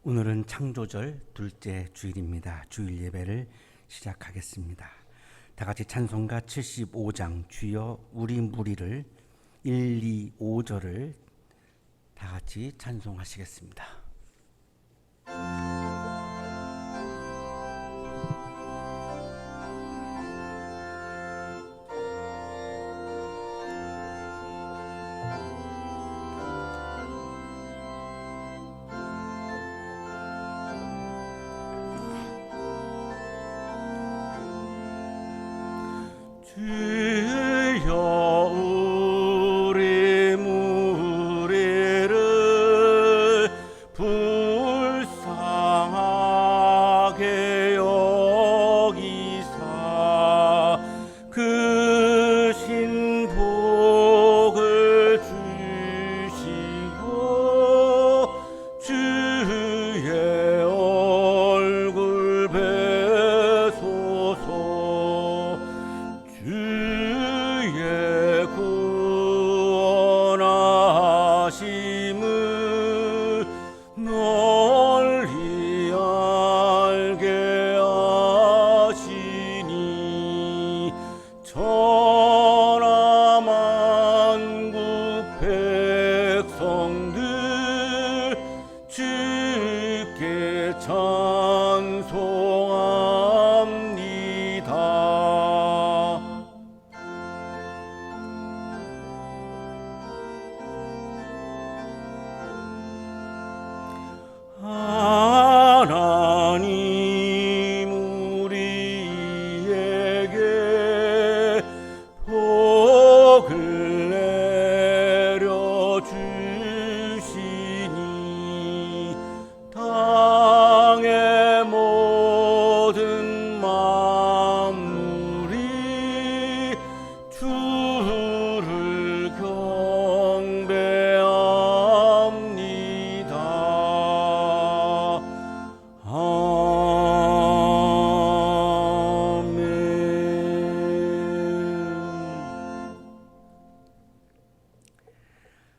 오늘은 창조절 둘째 주일입니다. 주일 예배를 시작하겠습니다. 다 같이 찬송가 75장 주여 우리 무리를 1, 2, 5절을 다 같이 찬송하시겠습니다. 주여 우리 무리를 불쌍하게 여기사 그 신복을 주시고 주의 얼굴 뵈소서. 주의 구원하심을 널리 알게 하시니 천하 만국 백성들 주께 찬송합니다. 하나님 우리에게 복을 내려 주시니 땅의 모든 만물이 주를 경배합니다.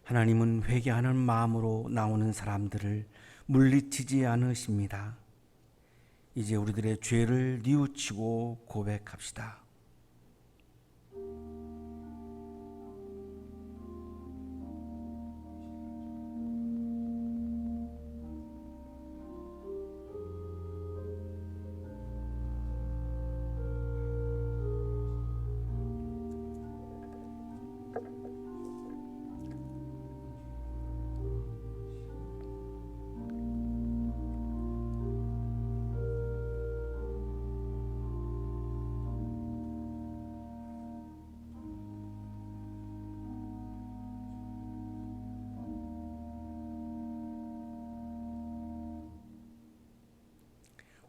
하나님은 회개하는 마음으로 나오는 사람들을 물리치지 않으십니다. 이제 우리들의 죄를 뉘우치고 고백합시다.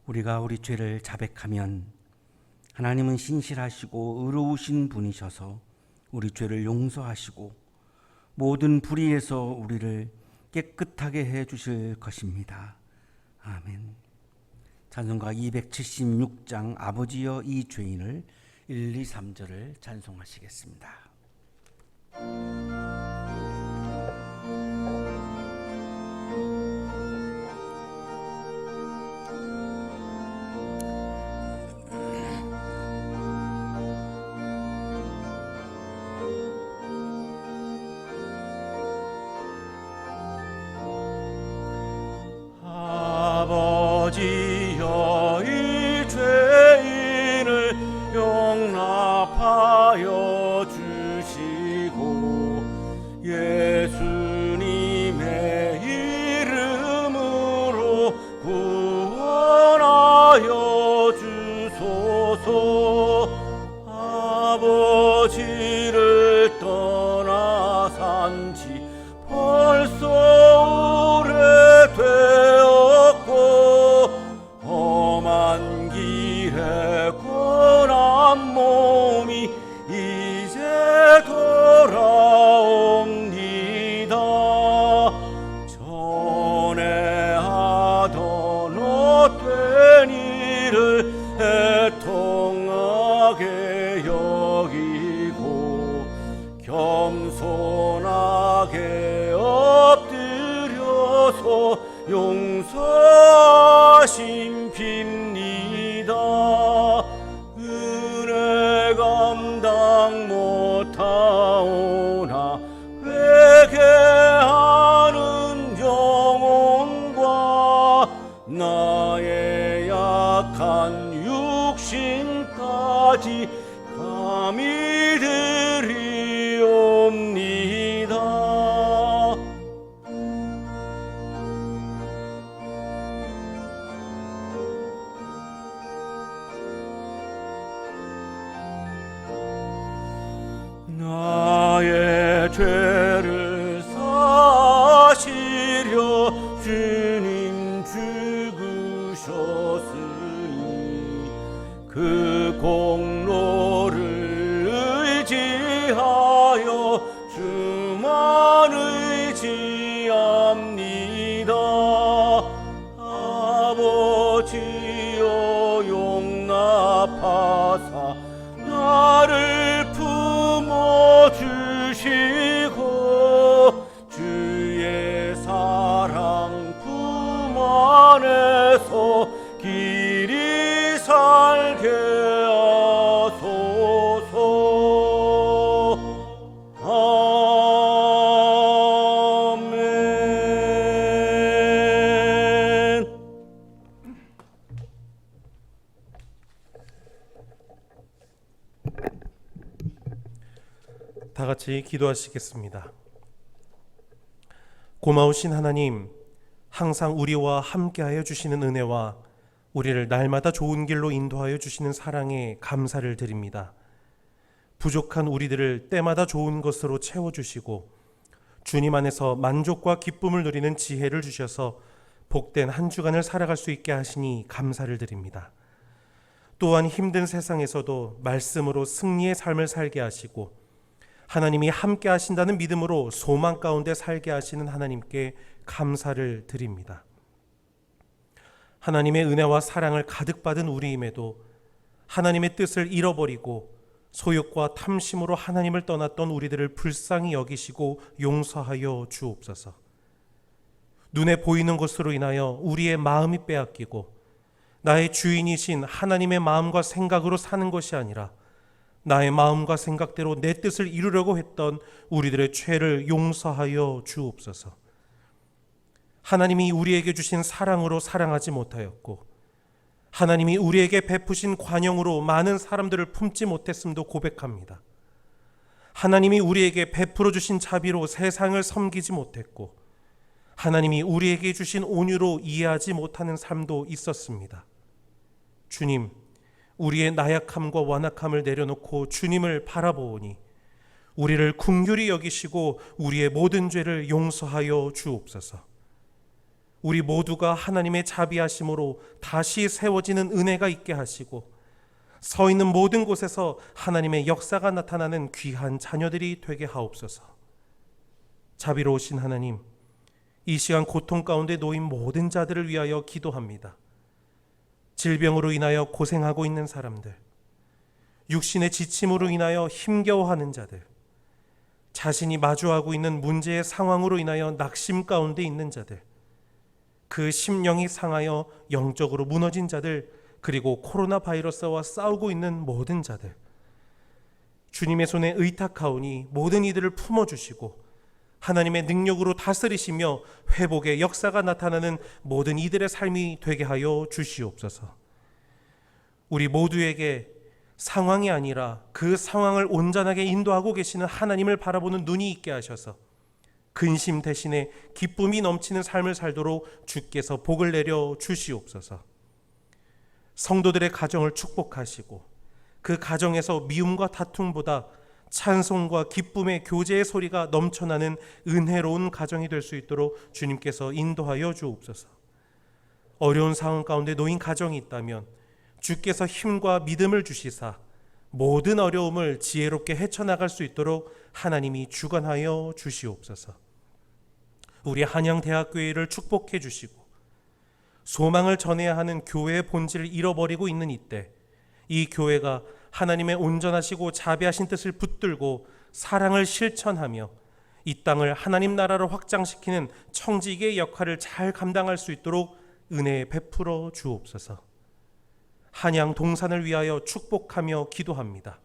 우리가 우리 죄를 자백하면 하나님은 신실하시고 의로우신 분이셔서 우리 죄를 용서하시고 모든 불의에서 우리를 깨끗하게 해 주실 것입니다. 아멘. 찬송가 276장 아버지여 이 죄인을 1, 2, 3절을 찬송하시겠습니다. 아버지여 이 죄인을 용납하여 주시고 예수님의 이름으로 구원하여 주소서. 아버지를 떠나 산지 벌써 오래되었고 험한 길에 고난 몸이 이제 돌아옵니다. 전에 하던 헛된 일을 애통하게 여기고 겸손하게 엎드려서 용서하심 빕니다. 은혜 감당 못하오나 회개하는 영혼과 나의 약한 육신까지 감히 드리옵니다. 나의 죄를 사시려 주님 죽으셨으니 그 공로를 의지하여 주만 의지합니다. 아버지여 용납하사 나를 품어주시고 주의 사랑 품 안에서 길이 살게 하소서. 아멘. 다 같이 기도하시겠습니다. 고마우신 하나님, 항상 우리와 함께하여 주시는 은혜와 우리를 날마다 좋은 길로 인도하여 주시는 사랑에 감사를 드립니다. 부족한 우리들을 때마다 좋은 것으로 채워주시고 주님 안에서 만족과 기쁨을 누리는 지혜를 주셔서 복된 한 주간을 살아갈 수 있게 하시니 감사를 드립니다. 또한 힘든 세상에서도 말씀으로 승리의 삶을 살게 하시고 하나님이 함께 하신다는 믿음으로 소망 가운데 살게 하시는 하나님께 감사를 드립니다. 하나님의 은혜와 사랑을 가득 받은 우리임에도 하나님의 뜻을 잃어버리고 소욕과 탐심으로 하나님을 떠났던 우리들을 불쌍히 여기시고 용서하여 주옵소서. 눈에 보이는 것으로 인하여 우리의 마음이 빼앗기고 나의 주인이신 하나님의 마음과 생각으로 사는 것이 아니라 나의 마음과 생각대로 내 뜻을 이루려고 했던 우리들의 죄를 용서하여 주옵소서. 하나님이 우리에게 주신 사랑으로 사랑하지 못하였고 하나님이 우리에게 베푸신 관용으로 많은 사람들을 품지 못했음도 고백합니다. 하나님이 우리에게 베풀어 주신 자비로 세상을 섬기지 못했고 하나님이 우리에게 주신 온유로 이해하지 못하는 삶도 있었습니다. 주님, 우리의 나약함과 완악함을 내려놓고 주님을 바라보오니 우리를 긍휼히 여기시고 우리의 모든 죄를 용서하여 주옵소서. 우리 모두가 하나님의 자비하심으로 다시 세워지는 은혜가 있게 하시고 서 있는 모든 곳에서 하나님의 역사가 나타나는 귀한 자녀들이 되게 하옵소서. 자비로우신 하나님, 이 시간 고통 가운데 놓인 모든 자들을 위하여 기도합니다. 질병으로 인하여 고생하고 있는 사람들, 육신의 지침으로 인하여 힘겨워하는 자들, 자신이 마주하고 있는 문제의 상황으로 인하여 낙심 가운데 있는 자들, 그 심령이 상하여 영적으로 무너진 자들, 그리고 코로나 바이러스와 싸우고 있는 모든 자들, 주님의 손에 의탁하오니 모든 이들을 품어주시고 하나님의 능력으로 다스리시며 회복의 역사가 나타나는 모든 이들의 삶이 되게 하여 주시옵소서. 우리 모두에게 상황이 아니라 그 상황을 온전하게 인도하고 계시는 하나님을 바라보는 눈이 있게 하셔서 근심 대신에 기쁨이 넘치는 삶을 살도록 주께서 복을 내려 주시옵소서. 성도들의 가정을 축복하시고 그 가정에서 미움과 다툼보다 찬송과 기쁨의 교제의 소리가 넘쳐나는 은혜로운 가정이 될 수 있도록 주님께서 인도하여 주옵소서. 어려운 상황 가운데 놓인 가정이 있다면 주께서 힘과 믿음을 주시사 모든 어려움을 지혜롭게 헤쳐나갈 수 있도록 하나님이 주관하여 주시옵소서. 우리 한양대학교회를 축복해 주시고 소망을 전해야 하는 교회의 본질을 잃어버리고 있는 이때 이 교회가 하나님의 온전하시고 자비하신 뜻을 붙들고 사랑을 실천하며 이 땅을 하나님 나라로 확장시키는 청지기의 역할을 잘 감당할 수 있도록 은혜 베풀어 주옵소서. 한양 동산을 위하여 축복하며 기도합니다.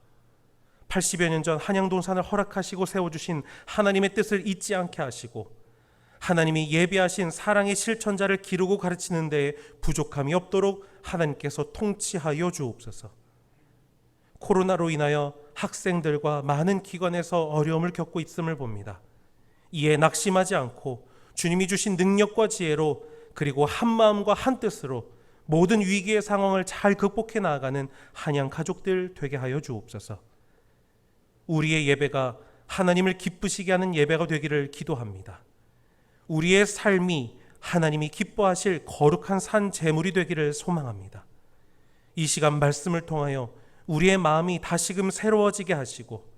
80여 년 전 한양 동산을 허락하시고 세워주신 하나님의 뜻을 잊지 않게 하시고 하나님이 예비하신 사랑의 실천자를 기르고 가르치는 데에 부족함이 없도록 하나님께서 통치하여 주옵소서. 코로나로 인하여 학생들과 많은 기관에서 어려움을 겪고 있음을 봅니다. 이에 낙심하지 않고 주님이 주신 능력과 지혜로 그리고 한 마음과 한 뜻으로 모든 위기의 상황을 잘 극복해 나아가는 한양 가족들 되게 하여 주옵소서. 우리의 예배가 하나님을 기쁘시게 하는 예배가 되기를 기도합니다. 우리의 삶이 하나님이 기뻐하실 거룩한 산 제물이 되기를 소망합니다. 이 시간 말씀을 통하여 우리의 마음이 다시금 새로워지게 하시고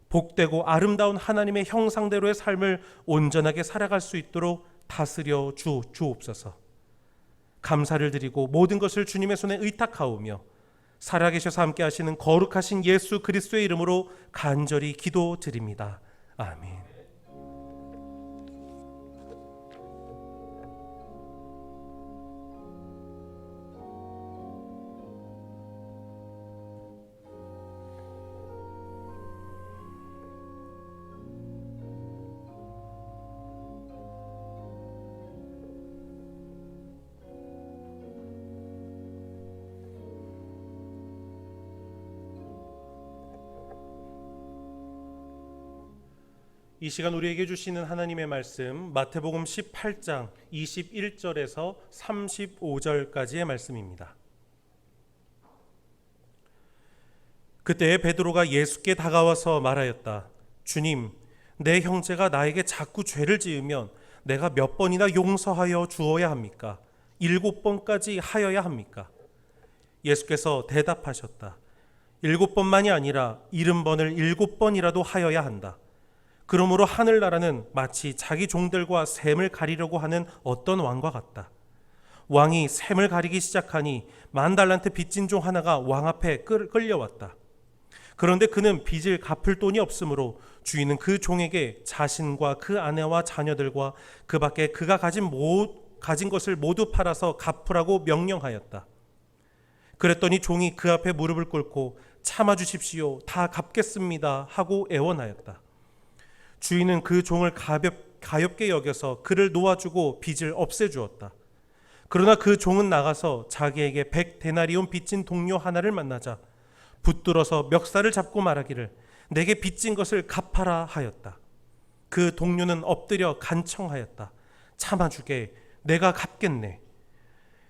복되고 아름다운 하나님의 형상대로의 삶을 온전하게 살아갈 수 있도록 다스려 주옵소서. 감사를 드리고 모든 것을 주님의 손에 의탁하오며 살아계셔서 함께 하시는 거룩하신 예수 그리스도의 이름으로 간절히 기도드립니다. 아멘. 이 시간 우리에게 주시는 하나님의 말씀 마태복음 18장 21절에서 35절까지의 말씀입니다. 그때 베드로가 예수께 다가와서 말하였다. 주님, 내 형제가 나에게 자꾸 죄를 지으면 내가 몇 번이나 용서하여 주어야 합니까? 7번까지 하여야 합니까? 예수께서 대답하셨다. 7번만이 아니라 70번을 7번이라도 하여야 한다. 그러므로 하늘나라는 마치 자기 종들과 샘을 가리려고 하는 어떤 왕과 같다. 왕이 샘을 가리기 시작하니 10,000달란트 빚진 종 하나가 왕 앞에 끌려왔다. 그런데 그는 빚을 갚을 돈이 없으므로 주인은 그 종에게 자신과 그 아내와 자녀들과 그 밖에 그가 가진 것을 모두 팔아서 갚으라고 명령하였다. 그랬더니 종이 그 앞에 무릎을 꿇고 참아주십시오, 다 갚겠습니다 하고 애원하였다. 주인은 그 종을 가볍게 여겨서 그를 놓아주고 빚을 없애주었다. 그러나 그 종은 나가서 자기에게 100데나리온 빚진 동료 하나를 만나자 붙들어서 멱살을 잡고 말하기를 내게 빚진 것을 갚아라 하였다. 그 동료는 엎드려 간청하였다. 참아주게, 내가 갚겠네.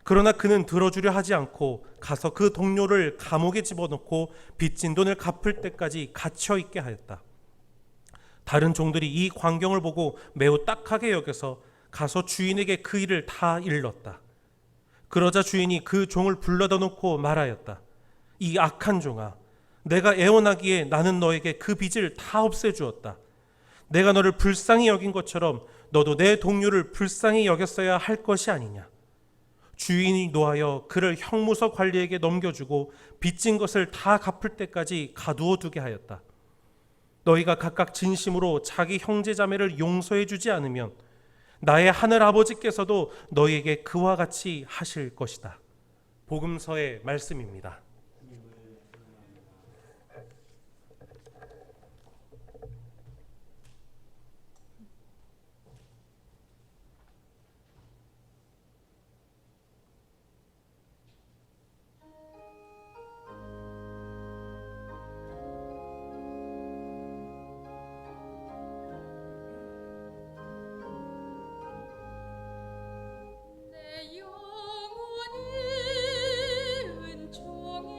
그러나 그는 들어주려 하지 않고 가서 그 동료를 감옥에 집어넣고 빚진 돈을 갚을 때까지 갇혀 있게 하였다. 다른 종들이 이 광경을 보고 매우 딱하게 여겨서 가서 주인에게 그 일을 다 일렀다. 그러자 주인이 그 종을 불러다 놓고 말하였다. 이 악한 종아, 내가 애원하기에 나는 너에게 그 빚을 다 없애주었다. 내가 너를 불쌍히 여긴 것처럼 너도 내 동료를 불쌍히 여겼어야 할 것이 아니냐. 주인이 노하여 그를 형무소 관리에게 넘겨주고 빚진 것을 다 갚을 때까지 가두어 두게 하였다. 너희가 각각 진심으로 자기 형제 자매를 용서해 주지 않으면 나의 하늘 아버지께서도 너희에게 그와 같이 하실 것이다. 복음서의 말씀입니다. 내 영혼이 은총이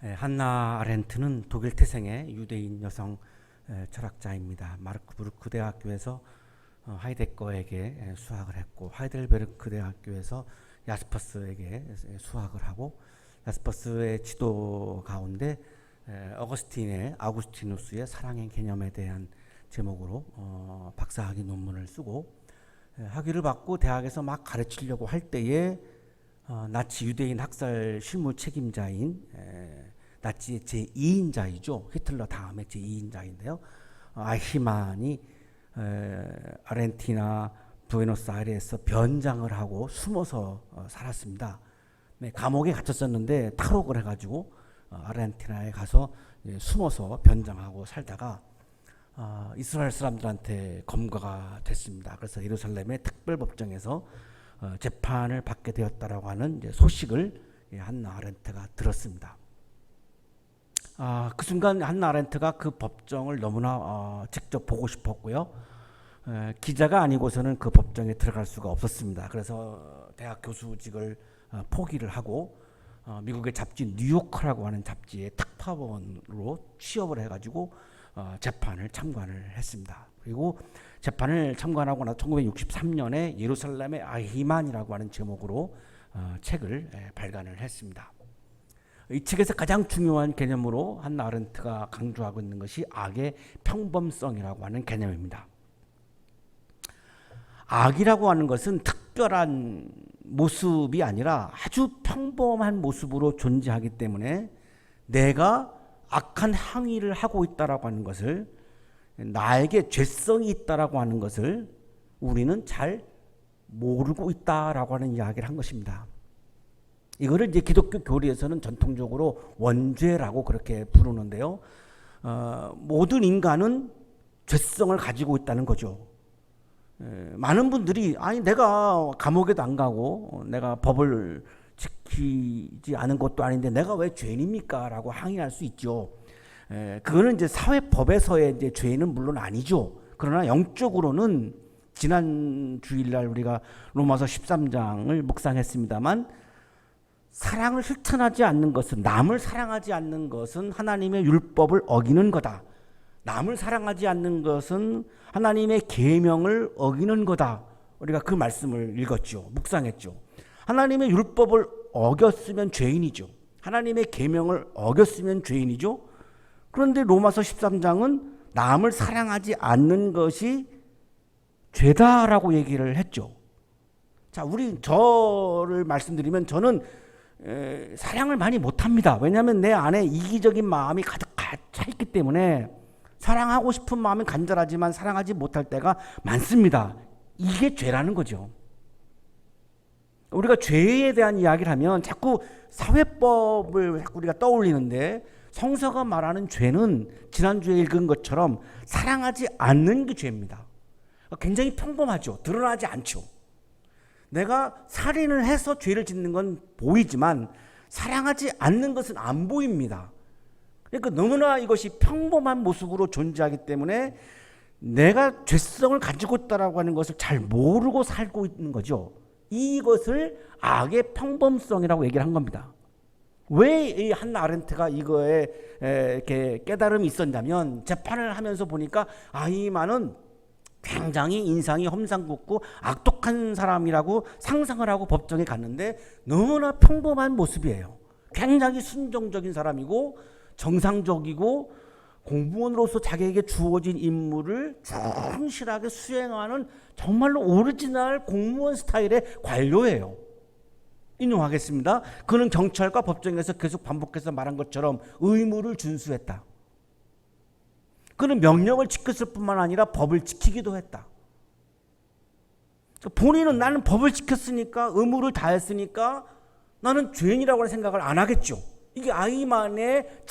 한나 아렌트는 독일 태생의 유대인 여성 철학자입니다. 마르크부르크 대학교에서 하이데거에게 수학을 했고, 하이델베르크 대학교에서 야스퍼스에게 수학을 하고, 야스퍼스의 지도 가운데 어거스틴의 아우구스티누스의 사랑의 개념에 대한 제목으로 박사학위 논문을 쓰고, 학위를 받고 대학에서 막 가르치려고 할 때에 나치 유대인 학살 실무 책임자인 나치의 제2인자이죠. 히틀러 다음에 제2인자인데요. 아히만이 아르헨티나 부에노스아이레스에서 변장을 하고 숨어서 살았습니다. 감옥에 갇혔었는데 탈옥을 해가지고 아르헨티나에 가서 숨어서 변장하고 살다가 이스라엘 사람들한테 검거가 됐습니다. 그래서 예루살렘의 특별법정에서 재판을 받게 되었다라고 하는 소식을 한나 아렌트가 들었습니다. 그 순간 한나 아렌트가 그 법정을 너무나 직접 보고 싶었고요. 기자가 아니고서는 그 법정에 들어갈 수가 없었습니다. 그래서 대학 교수직을 포기를 하고 미국의 잡지 뉴요커라고 하는 잡지의 특파원으로 취업을 해가지고 재판을 참관을 했습니다. 그리고 재판을 참관하고 나서 1963년에 예루살렘의 아히만이라고 하는 제목으로 책을 발간을 했습니다. 이 책에서 가장 중요한 개념으로 한나 아렌트가 강조하고 있는 것이 악의 평범성이라고 하는 개념입니다. 악이라고 하는 것은 특별한 모습이 아니라 아주 평범한 모습으로 존재하기 때문에 내가 악한 행위를 하고 있다라고 하는 것을, 나에게 죄성이 있다라고 하는 것을 우리는 잘 모르고 있다라고 하는 이야기를 한 것입니다. 이거를 이제 기독교 교리에서는 전통적으로 원죄라고 그렇게 부르는데요. 모든 인간은 죄성을 가지고 있다는 거죠. 많은 분들이 내가 감옥에도 안 가고 내가 법을 지키지 않은 것도 아닌데 내가 왜 죄인입니까? 라고 항의할 수 있죠. 그거는 이제 사회법에서의 이제 죄는 물론 아니죠. 그러나 영적으로는 지난 주일날 우리가 로마서 13장을 묵상했습니다만, 사랑을 실천하지 않는 것은, 남을 사랑하지 않는 것은 하나님의 율법을 어기는 거다. 남을 사랑하지 않는 것은 하나님의 계명을 어기는 거다. 우리가 그 말씀을 읽었죠. 묵상했죠. 하나님의 율법을 어겼으면 죄인이죠. 하나님의 계명을 어겼으면 죄인이죠. 그런데 로마서 13장은 남을 사랑하지 않는 것이 죄다라고 얘기를 했죠. 자, 저를 말씀드리면 저는 사랑을 많이 못합니다. 왜냐하면 내 안에 이기적인 마음이 가득 차 있기 때문에 사랑하고 싶은 마음은 간절하지만 사랑하지 못할 때가 많습니다. 이게 죄라는 거죠. 우리가 죄에 대한 이야기를 하면 자꾸 사회법을 자꾸 우리가 떠올리는데, 성서가 말하는 죄는 지난주에 읽은 것처럼 사랑하지 않는 게 죄입니다. 굉장히 평범하죠. 드러나지 않죠. 내가 살인을 해서 죄를 짓는 건 보이지만 사랑하지 않는 것은 안 보입니다. 그러니까 너무나 이것이 평범한 모습으로 존재하기 때문에 내가 죄성을 가지고 있다라고 하는 것을 잘 모르고 살고 있는 거죠. 이것을 악의 평범성이라고 얘기를 한 겁니다. 왜 이 한나 아렌트가 이거에 이렇게 깨달음이 있었냐면, 재판을 하면서 보니까 아히만은 굉장히 인상이 험상궂고 악독한 사람이라고 상상을 하고 법정에 갔는데 너무나 평범한 모습이에요. 굉장히 순종적인 사람이고 정상적이고 공무원으로서 자기에게 주어진 임무를 충실하게 수행하는 정말로 오리지널 공무원 스타일의 관료예요. 인용하겠습니다. 그는 경찰과 법정에서 계속 반복해서 말한 것처럼 의무를 준수했다. 그는 명령을 지켰을 뿐만 아니라 법을 지키기도 했다. 본인은 나는 법을 지켰으니까, 의무를 다했으니까 나는 죄인이라고 생각을 안 하겠죠. 이게 아히만의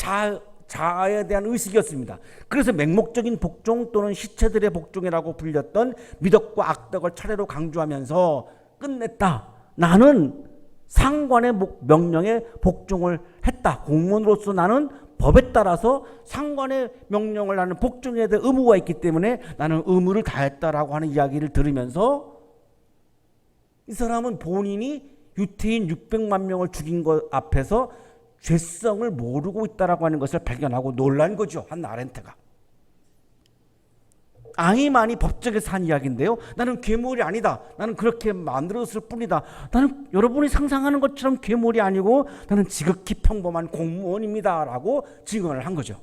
자아에 대한 의식이었습니다. 그래서 맹목적인 복종 또는 시체들의 복종이라고 불렸던 미덕과 악덕을 차례로 강조하면서 끝냈다. 나는 상관의 명령에 복종을 했다. 공무원으로서 나는 법에 따라서 상관의 명령을 나는 복종해야 될 의무가 있기 때문에 나는 의무를 다했다라고 하는 이야기를 들으면서, 이 사람은 본인이 유태인 600만 명을 죽인 것 앞에서 죄성을 모르고 있다라고 하는 것을 발견하고 놀란 거죠. 한나 아렌트가. 아이만이 법정에서 한 이야기인데요. 나는 괴물이 아니다. 나는 그렇게 만들었을 뿐이다. 나는 여러분이 상상하는 것처럼 괴물이 아니고 나는 지극히 평범한 공무원입니다. 라고 증언을 한 거죠.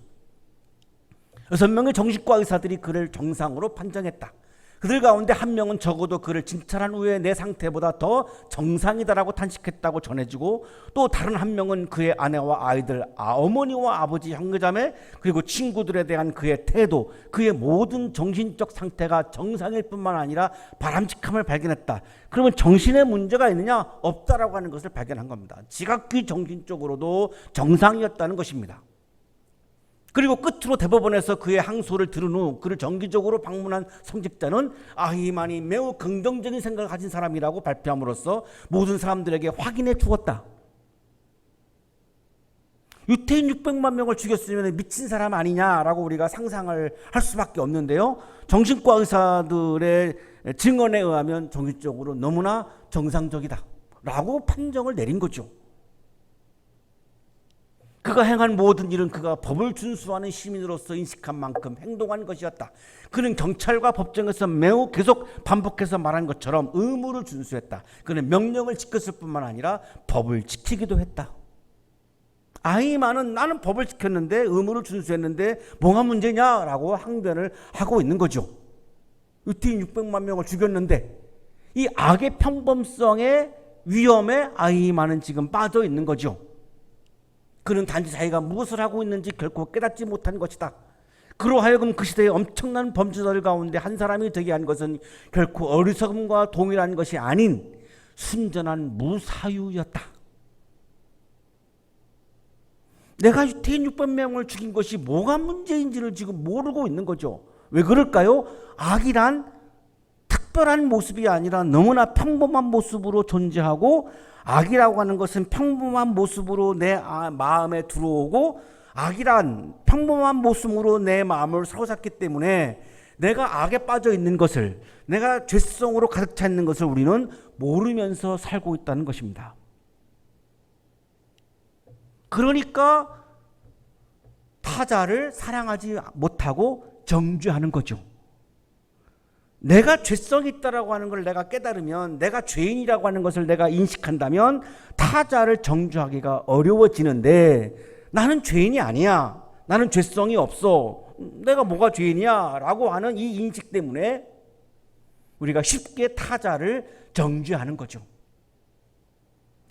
6명의 정신과 의사들이 그를 정상으로 판정했다. 그들 가운데 한 명은 적어도 그를 진찰한 후에 내 상태보다 더 정상이다라고 탄식했다고 전해지고, 또 다른 한 명은 그의 아내와 아이들, 어머니와 아버지, 형제자매, 그리고 친구들에 대한 그의 태도, 그의 모든 정신적 상태가 정상일 뿐만 아니라 바람직함을 발견했다. 그러면 정신에 문제가 있느냐? 없다라고 하는 것을 발견한 겁니다. 지각기 정신적으로도 정상이었다는 것입니다. 그리고 끝으로 대법원에서 그의 항소를 들은 후 그를 정기적으로 방문한 성직자는 아히만이 매우 긍정적인 생각을 가진 사람이라고 발표함으로써 모든 사람들에게 확인해 주었다. 유태인 600만 명을 죽였으면 미친 사람 아니냐라고 우리가 상상을 할 수밖에 없는데요. 정신과 의사들의 증언에 의하면 정신적으로 너무나 정상적이다 라고 판정을 내린 거죠. 그가 행한 모든 일은 그가 법을 준수하는 시민으로서 인식한 만큼 행동한 것이었다. 그는 경찰과 법정에서 매우 계속 반복해서 말한 것처럼 의무를 준수했다. 그는 명령을 지켰을 뿐만 아니라 법을 지키기도 했다. 아이만은 나는 법을 지켰는데, 의무를 준수했는데 뭐가 문제냐라고 항변을 하고 있는 거죠. 유태인 600만 명을 죽였는데 이 악의 평범성의 위험에 아이만은 지금 빠져 있는 거죠. 그는 단지 자기가 무엇을 하고 있는지 결코 깨닫지 못한 것이다. 그로 하여금 그 시대의 엄청난 범죄자들 가운데 한 사람이 되게 한 것은 결코 어리석음과 동일한 것이 아닌 순전한 무사유였다. 내가 유태인 600명을 죽인 것이 뭐가 문제인지를 지금 모르고 있는 거죠. 왜 그럴까요? 악이란 특별한 모습이 아니라 너무나 평범한 모습으로 존재하고, 악이라고 하는 것은 평범한 모습으로 내 마음에 들어오고, 악이란 평범한 모습으로 내 마음을 사로잡기 때문에 내가 악에 빠져 있는 것을, 내가 죄성으로 가득 차 있는 것을 우리는 모르면서 살고 있다는 것입니다. 그러니까 타자를 사랑하지 못하고 정죄하는 거죠. 내가 죄성이 있다라고 하는 걸 내가 깨달으면, 내가 죄인이라고 하는 것을 내가 인식한다면 타자를 정죄하기가 어려워지는데, 나는 죄인이 아니야, 나는 죄성이 없어, 내가 뭐가 죄인이야 라고 하는 이 인식 때문에 우리가 쉽게 타자를 정죄하는 거죠.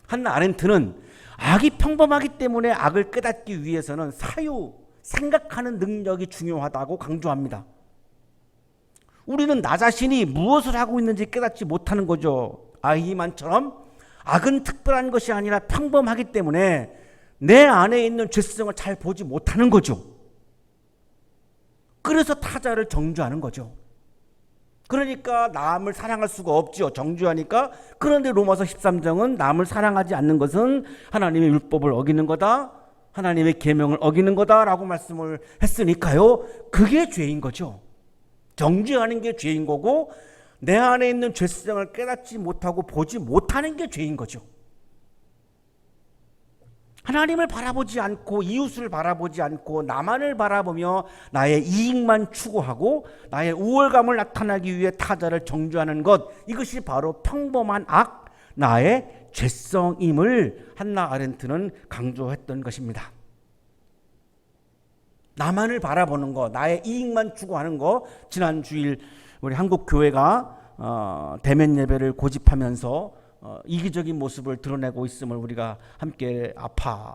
한나 아렌트는 악이 평범하기 때문에 악을 깨닫기 위해서는 생각하는 능력이 중요하다고 강조합니다. 우리는 나 자신이 무엇을 하고 있는지 깨닫지 못하는 거죠. 아히만처럼 악은 특별한 것이 아니라 평범하기 때문에 내 안에 있는 죄성을 잘 보지 못하는 거죠. 그래서 타자를 정죄하는 거죠. 그러니까 남을 사랑할 수가 없죠. 정죄하니까. 그런데 로마서 13장은 남을 사랑하지 않는 것은 하나님의 율법을 어기는 거다, 하나님의 계명을 어기는 거다라고 말씀을 했으니까요. 그게 죄인 거죠. 정죄하는 게 죄인 거고, 내 안에 있는 죄성을 깨닫지 못하고 보지 못하는 게 죄인 거죠. 하나님을 바라보지 않고, 이웃을 바라보지 않고, 나만을 바라보며 나의 이익만 추구하고 나의 우월감을 나타내기 위해 타자를 정죄하는 것, 이것이 바로 평범한 악, 나의 죄성임을 한나 아렌트는 강조했던 것입니다. 나만을 바라보는 거, 나의 이익만 추구하는 거, 지난 주일 우리 한국교회가 대면 예배를 고집하면서 이기적인 모습을 드러내고 있음을 우리가 함께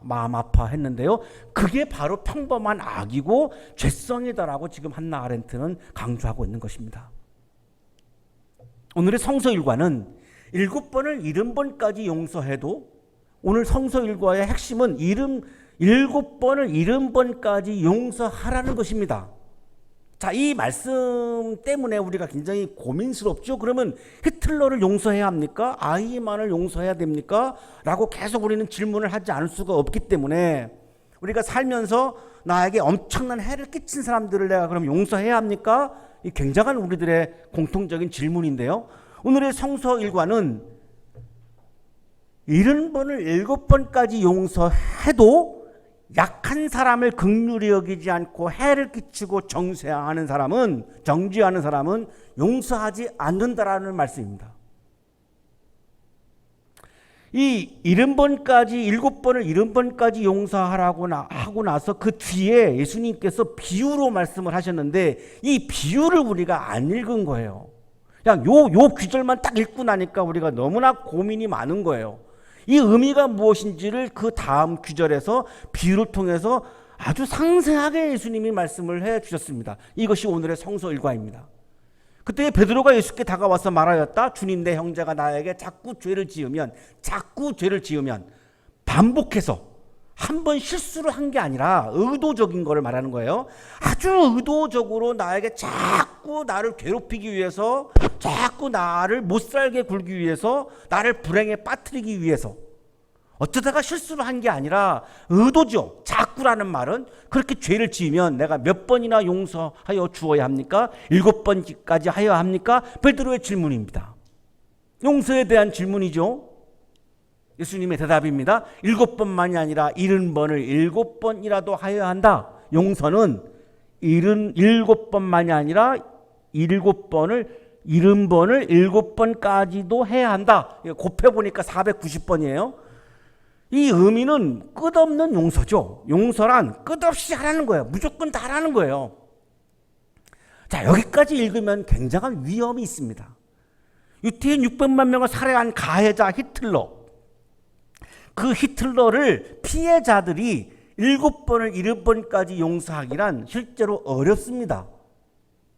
마음 아파했는데요. 그게 바로 평범한 악이고 죄성이다라고 지금 한나 아렌트는 강조하고 있는 것입니다. 오늘의 성서 일과는 7번을 70번까지 용서해도, 오늘 성서 일과의 핵심은 7번을 70번까지 용서하라는 것입니다. 자, 이 말씀 때문에 우리가 굉장히 고민스럽죠. 그러면 히틀러를 용서해야 합니까? 아이만을 용서해야 됩니까? 라고 계속 우리는 질문을 하지 않을 수가 없기 때문에, 우리가 살면서 나에게 엄청난 해를 끼친 사람들을 내가 그럼 용서해야 합니까? 이 굉장한 우리들의 공통적인 질문인데요. 오늘의 성서 일과는 70번을 7번까지 용서해도 약한 사람을 긍휼히 여기지 않고 해를 끼치고 정죄하는 사람은 용서하지 않는다라는 말씀입니다. 이 70번까지 7번을 70번까지 용서하라고 하고 나서 그 뒤에 예수님께서 비유로 말씀을 하셨는데 이 비유를 우리가 안 읽은 거예요. 그냥 요 구절만 딱 읽고 나니까 우리가 너무나 고민이 많은 거예요. 이 의미가 무엇인지를 그 다음 구절에서 비유를 통해서 아주 상세하게 예수님이 말씀을 해 주셨습니다. 이것이 오늘의 성서 일과입니다. 그때 베드로가 예수께 다가와서 말하였다. 주님, 내 형제가 나에게 자꾸 죄를 지으면 반복해서 한 번 실수를 한 게 아니라 의도적인 거를 말하는 거예요. 아주 의도적으로 나에게 자꾸 나를 괴롭히기 위해서, 자꾸 나를 못 살게 굴기 위해서, 나를 불행에 빠뜨리기 위해서 어쩌다가 실수를 한 게 아니라 의도죠. 자꾸라는 말은 그렇게 죄를 지으면 내가 몇 번이나 용서하여 주어야 합니까? 7번까지 하여야 합니까? 베드로의 질문입니다. 용서에 대한 질문이죠. 예수님의 대답입니다. 7번만이 아니라 70번을 7번이라도 하여야 한다. 용서는 77번만이 아니라 70번을 7번까지도 해야 한다. 곱해보니까 490번이에요. 이 의미는 끝없는 용서죠. 용서란 끝없이 하라는 거예요. 무조건 다 하라는 거예요. 자, 여기까지 읽으면 굉장한 위험이 있습니다. 유태인 600만 명을 살해한 가해자 히틀러, 그 히틀러를 피해자들이 7번을 70번까지 용서하기란 실제로 어렵습니다.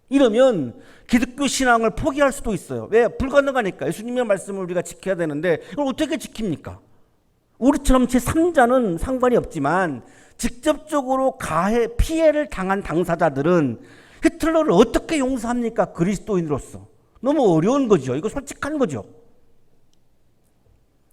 이러면 기독교 신앙을 포기할 수도 있어요. 왜? 불가능하니까. 예수님의 말씀을 우리가 지켜야 되는데 이걸 어떻게 지킵니까? 우리처럼 제3자는 상관이 없지만 직접적으로 피해를 당한 당사자들은 히틀러를 어떻게 용서합니까? 그리스도인으로서. 너무 어려운 거죠. 이거 솔직한 거죠.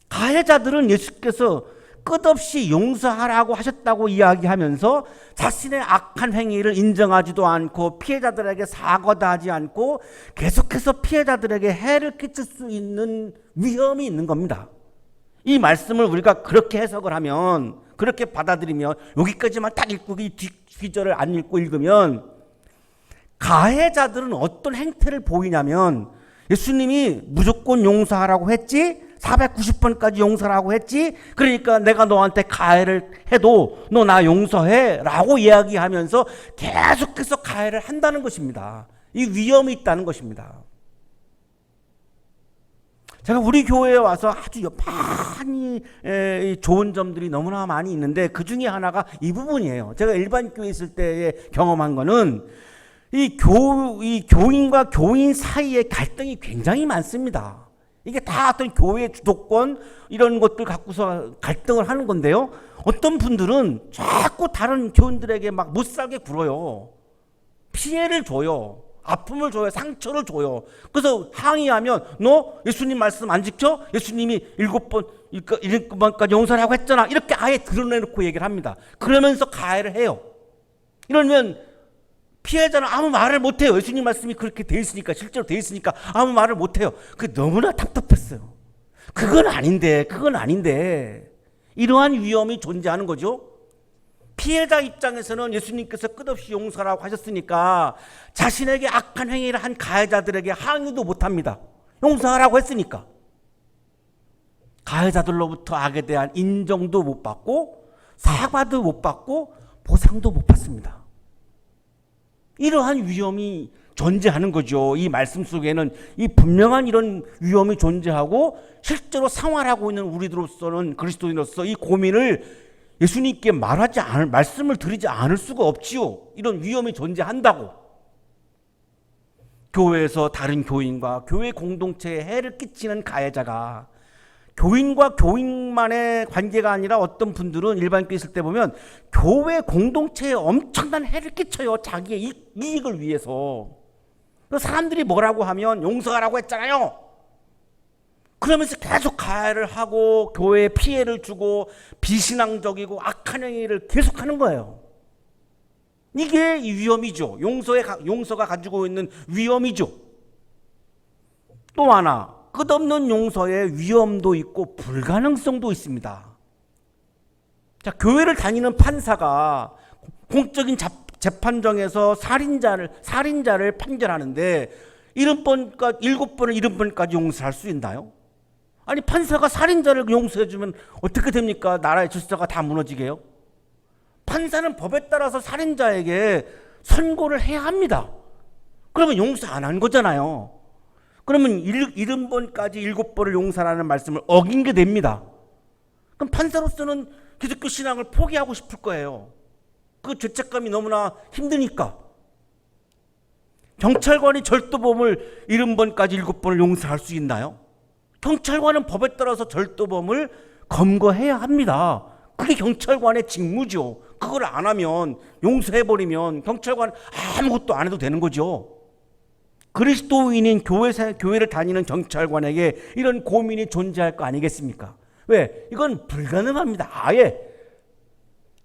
가해자들은 예수께서 끝없이 용서하라고 하셨다고 이야기하면서 자신의 악한 행위를 인정하지도 않고 피해자들에게 사과도 하지 않고 계속해서 피해자들에게 해를 끼칠 수 있는 위험이 있는 겁니다. 이 말씀을 우리가 그렇게 해석을 하면, 그렇게 받아들이면, 여기까지만 딱 읽고 이 뒷귀절을 안 읽고 읽으면 가해자들은 어떤 행태를 보이냐면 예수님이 무조건 용서하라고 했지, 490번까지 용서라고 했지, 그러니까 내가 너한테 가해를 해도 너 나 용서해 라고 이야기하면서 계속해서 가해를 한다는 것입니다. 이 위험이 있다는 것입니다. 제가 우리 교회에 와서 아주 많이 좋은 점들이 너무나 많이 있는데 그 중에 하나가 이 부분이에요. 제가 일반 교회 있을 때 경험한 거는 이 교인과 교인 사이의 갈등이 굉장히 많습니다. 이게 다 어떤 교회 주도권 이런 것들 갖고서 갈등을 하는 건데요. 어떤 분들은 자꾸 다른 교인들에게 막 못살게 굴어요. 피해를 줘요. 아픔을 줘요. 상처를 줘요. 그래서 항의하면 너 예수님 말씀 안 지켜? 예수님이 7번까지 용서하라고 했잖아. 이렇게 아예 드러내놓고 얘기를 합니다. 그러면서 가해를 해요. 이러면 피해자는 아무 말을 못해요. 예수님 말씀이 그렇게 돼 있으니까, 실제로 돼 있으니까 아무 말을 못해요. 그게 너무나 답답했어요. 그건 아닌데. 이러한 위험이 존재하는 거죠. 피해자 입장에서는 예수님께서 끝없이 용서라고 하셨으니까 자신에게 악한 행위를 한 가해자들에게 항의도 못합니다. 용서하라고 했으니까. 가해자들로부터 악에 대한 인정도 못 받고 사과도 못 받고 보상도 못 받습니다. 이러한 위험이 존재하는 거죠. 이 말씀 속에는 이 분명한 이런 위험이 존재하고 실제로 생활하고 있는 우리들로서는, 그리스도인으로서 이 고민을 예수님께 말씀을 드리지 않을 수가 없지요. 이런 위험이 존재한다고. 교회에서 다른 교인과 교회 공동체에 해를 끼치는 가해자가 교인과 교인만의 관계가 아니라 어떤 분들은 일반 교회 있을 때 보면 교회 공동체에 엄청난 해를 끼쳐요. 자기의 이익을 위해서. 사람들이 뭐라고 하면 용서하라고 했잖아요. 그러면서 계속 가해를 하고 교회에 피해를 주고 비신앙적이고 악한 행위를 계속하는 거예요. 이게 용서가 가지고 있는 위험이죠. 또 하나, 끝없는 용서에 위험도 있고 불가능성도 있습니다. 자, 교회를 다니는 판사가 공적인 재판정에서 살인자를 판결하는데 7번까지 7번까지 용서할 수 있나요? 아니, 판사가 살인자를 용서해주면 어떻게 됩니까? 나라의 질서가 다 무너지게요? 판사는 법에 따라서 살인자에게 선고를 해야 합니다. 그러면 용서 안 한 거잖아요. 그러면 7번까지 7번을 용서하라는 말씀을 어긴 게 됩니다. 그럼 판사로서는 기독교 신앙을 포기하고 싶을 거예요. 그 죄책감이 너무나 힘드니까. 경찰관이 절도범을 7번까지 7번을 용서할 수 있나요? 경찰관은 법에 따라서 절도범을 검거해야 합니다. 그게 경찰관의 직무죠. 그걸 안 하면, 용서해버리면 경찰관 아무것도 안 해도 되는 거죠. 그리스도인인 교회를 다니는 경찰관에게 이런 고민이 존재할 거 아니겠습니까? 왜? 이건 불가능합니다. 아예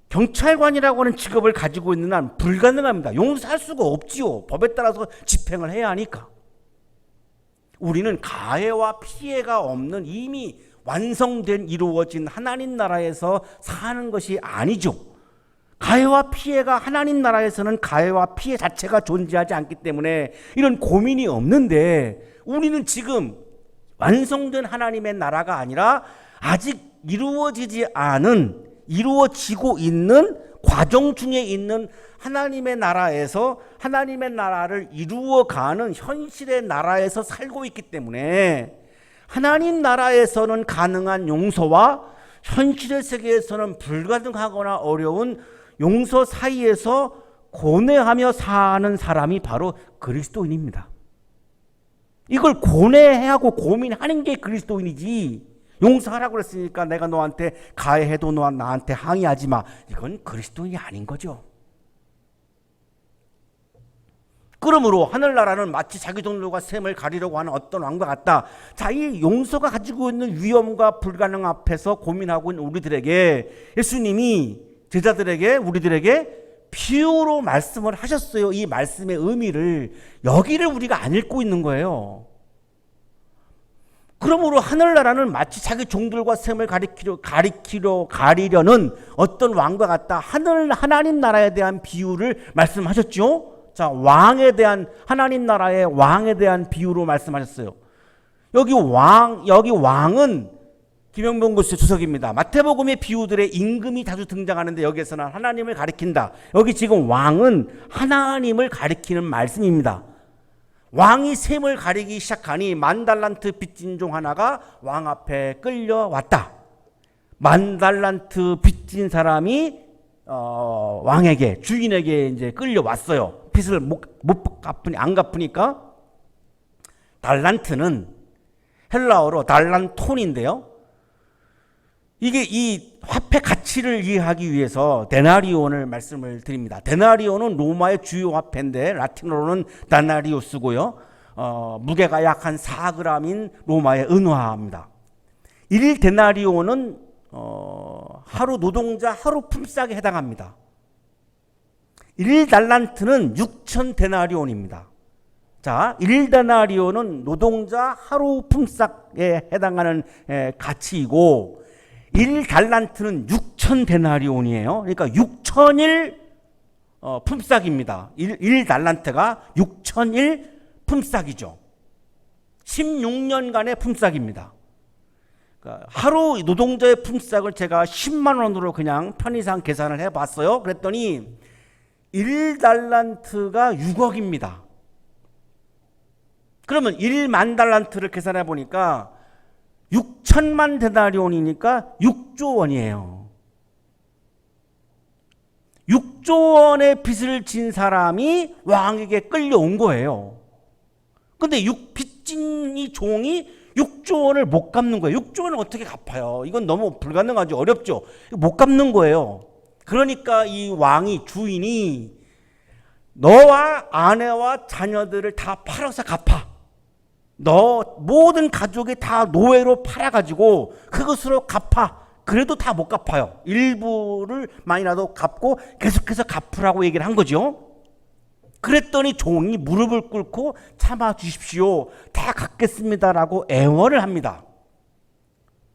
경찰관이라고 하는 직업을 가지고 있는 한 불가능합니다. 용서할 수가 없지요. 법에 따라서 집행을 해야 하니까. 우리는 가해와 피해가 없는 이미 완성된 이루어진 하나님 나라에서 사는 것이 아니죠. 가해와 피해가 하나님 나라에서는 가해와 피해 자체가 존재하지 않기 때문에 이런 고민이 없는데, 우리는 지금 완성된 하나님의 나라가 아니라 아직 이루어지고 있는 과정 중에 있는 하나님의 나라에서 하나님의 나라를 이루어가는 현실의 나라에서 살고 있기 때문에, 하나님 나라에서는 가능한 용서와 현실의 세계에서는 불가능하거나 어려운 용서 사이에서 고뇌하며 사는 사람이 바로 그리스도인입니다. 이걸 고뇌하고 고민하는 게 그리스도인이지, 용서하라고 그랬으니까 내가 너한테 가해해도 너 나한테 항의하지 마, 이건 그리스도인이 아닌 거죠. 그러므로 하늘나라는 마치 자기 동료가 샘을 가리려고 하는 어떤 왕과 같다. 자, 이 용서가 가지고 있는 위험과 불가능 앞에서 고민하고 있는 우리들에게 예수님이 우리들에게 비유로 말씀을 하셨어요. 이 말씀의 의미를, 여기를 우리가 안 읽고 있는 거예요. 그러므로 하늘나라는 마치 자기 종들과 샘을 가리려는 어떤 왕과 같다. 하나님 나라에 대한 비유를 말씀하셨죠. 자, 하나님 나라의 왕에 대한 비유로 말씀하셨어요. 여기 왕은 김영봉 교수의 주석입니다. 마태복음의 비유들의 임금이 자주 등장하는데 여기에서는 하나님을 가리킨다. 여기 지금 왕은 하나님을 가리키는 말씀입니다. 왕이 셈을 가리기 시작하니 10,000달란트 빚진 종 하나가 왕 앞에 끌려왔다. 10,000달란트 빚진 사람이 왕에게, 주인에게 이제 끌려왔어요. 빚을 안 갚으니까. 달란트는 헬라어로 달란톤인데요. 이게 이 화폐 가치를 이해하기 위해서 데나리온을 말씀을 드립니다. 데나리온은 로마의 주요 화폐인데 라틴어로는 다나리우스고요. 무게가 약 한 4g인 로마의 은화입니다. 1데나리온은 하루 노동자 하루 품삯에 해당합니다. 1달란트는 6,000데나리온입니다. 자, 1데나리온은 노동자 하루 품삯에 해당하는 가치이고 1달란트는 6,000데나리온이에요. 그러니까 6,000일 품삯입니다. 1달란트가 6,000일 품삯이죠. 16년간의 품삯입니다. 그러니까 하루 노동자의 품삯을 제가 10만 원으로 그냥 편의상 계산을 해봤어요. 그랬더니 1달란트가 6억입니다. 그러면 1만 달란트를 계산해 보니까 6천만 데나리온이니까 6조 원이에요. 6조 원의 빚을 진 사람이 왕에게 끌려온 거예요. 근데 빚진 이 종이 6조 원을 못 갚는 거예요. 6조 원을 어떻게 갚아요? 이건 너무 불가능하죠. 어렵죠. 못 갚는 거예요. 그러니까 이 왕이, 주인이 너와 아내와 자녀들을 다 팔아서 갚아. 너 모든 가족이 다 노예로 팔아가지고 그것으로 갚아. 그래도 다 못 갚아요. 일부를 만이라도 갚고 계속해서 갚으라고 얘기를 한 거죠. 그랬더니 종이 무릎을 꿇고 참아 주십시오. 다 갚겠습니다라고 애원을 합니다.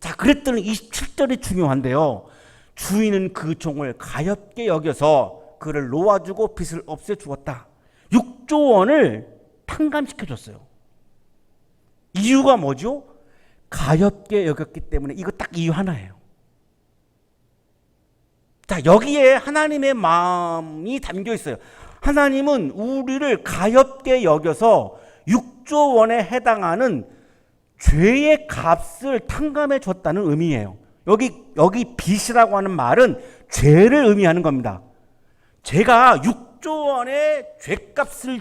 자, 그랬더니 27절이 중요한데요. 주인은 그 종을 가엾게 여겨서 그를 놓아주고 빚을 없애주었다. 6조 원을 탕감시켜줬어요. 이유가 뭐죠? 가엾게 여겼기 때문에. 이거 딱 이유 하나예요. 자, 여기에 하나님의 마음이 담겨 있어요. 하나님은 우리를 가엾게 여겨서 6조 원에 해당하는 죄의 값을 탕감해 줬다는 의미예요. 여기 빚이라고 하는 말은 죄를 의미하는 겁니다. 제가 6조 원의 죄값을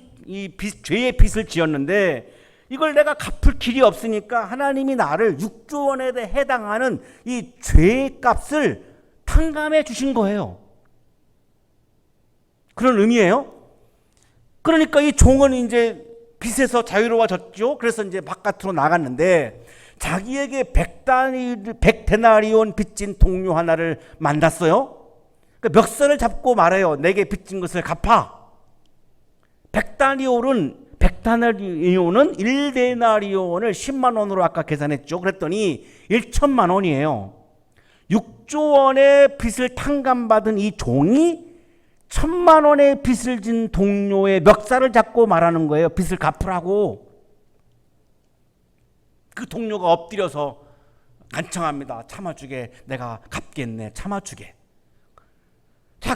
죄의 빚을 지었는데 이걸 내가 갚을 길이 없으니까 하나님이 나를 6조 원에 해당하는 이 죄의 값을 탕감해 주신 거예요. 그런 의미예요. 그러니까 이 종은 이제 빚에서 자유로워졌죠. 그래서 이제 바깥으로 나갔는데 자기에게 100데나리온 빚진 동료 하나를 만났어요. 그러니까 멱살을 잡고 말해요. 내게 빚진 것을 갚아. 100데나리온은 1데나리온을 10만 원으로 아까 계산했죠. 그랬더니 1천만 원이에요. 6조 원의 빚을 탕감받은 이 종이 1,000만 원의 빚을 진 동료의 멱살을 잡고 말하는 거예요. 빚을 갚으라고. 그 동료가 엎드려서 간청합니다. 참아주게. 내가 갚겠네. 참아주게. 자,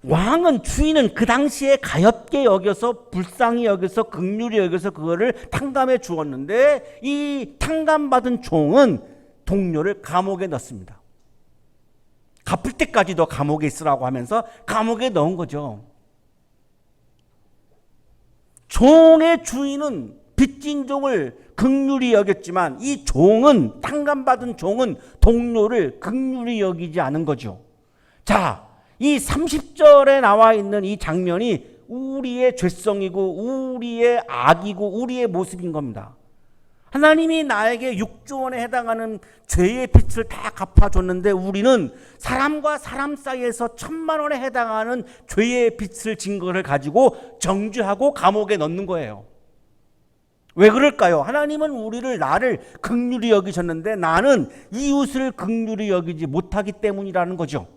왕은, 주인은 그 당시에 가엾게 여겨서, 불쌍히 여겨서, 긍휼히 여겨서 그거를 탕감해 주었는데 이 탕감받은 종은 동료를 감옥에 넣습니다. 갚을 때까지 너 감옥에 있으라고 하면서 감옥에 넣은 거죠. 종의 주인은 빚진 종을 긍휼히 여겼지만 이 종은, 탕감받은 종은 동료를 긍휼히 여기지 않은 거죠. 자, 이 30절에 나와 있는 이 장면이 우리의 죄성이고 우리의 악이고 우리의 모습인 겁니다. 하나님이 나에게 6조 원에 해당하는 죄의 빚을 다 갚아줬는데 우리는 사람과 사람 사이에서 1,000만 원에 해당하는 죄의 빚을 진 거를 가지고 정죄하고 감옥에 넣는 거예요. 왜 그럴까요? 하나님은 나를 긍휼히 여기셨는데 나는 이웃을 긍휼히 여기지 못하기 때문이라는 거죠.